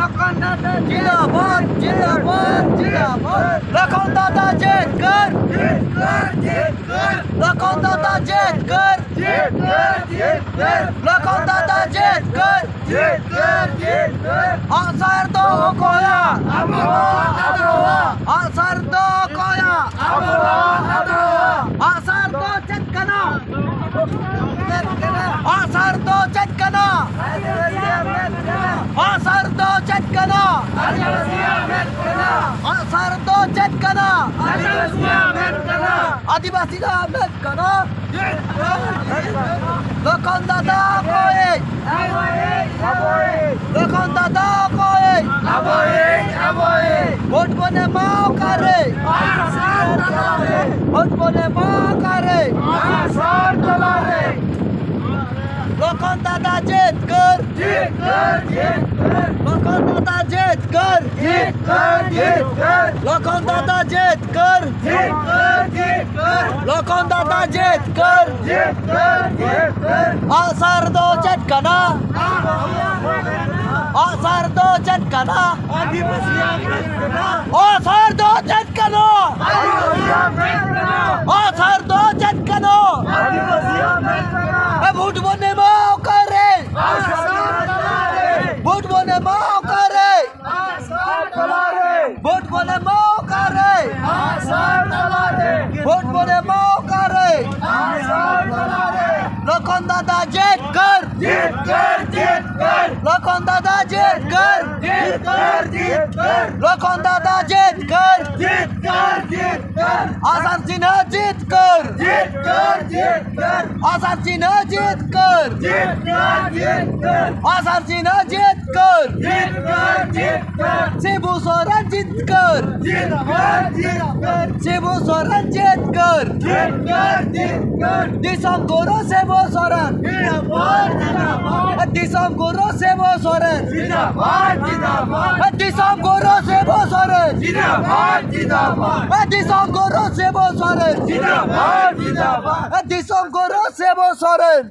लोखंडाचा जिंदाबाद जिंदाबाद जिंदाबाद लोखंडाचा जेतकर लोखंडाचा जेतकर लोखंडाचा जेतकर आसार दो कोया आसार दो कोया आसार दो चटकना आसार दो चटकना आसार दो चटकना आसार दो चटकना आदिवासी का मेटकना लोखंडाचा कोय लोखंडाचा कोय ভোট বনে মাও কারে ভোট বনে মাও কারে লোখন্দাতা জেতकर লোখন্দাতা জেতकर লোখন্দাতা জেতकर लोखंडाचा जेतकर आसार दो चटकना आसार दो चटकना आसार दो चटकना आसार दो चटकना भूट बने माओ करे भूट बने माओ करे भूट बने माओ करे भूट बने माओ करे लोखंडाचा जेतकर लोखंडाचा जेतकर लोखंडाचा जेतकर आसार चिन्ह जेतकर आसार चिन्ह जेतकर आसार चिन्ह जेतकर शिबू सोरेन जेतकर शिबू सोरेन जेतकर दिसम गोरो शिबू सोरेन दिसम गोरो शिबू सोरेन दिसम गोरो शिबू सोरेन दिसम गोरो शिबू सोरेन दिसम गोरो शिबू सोरेन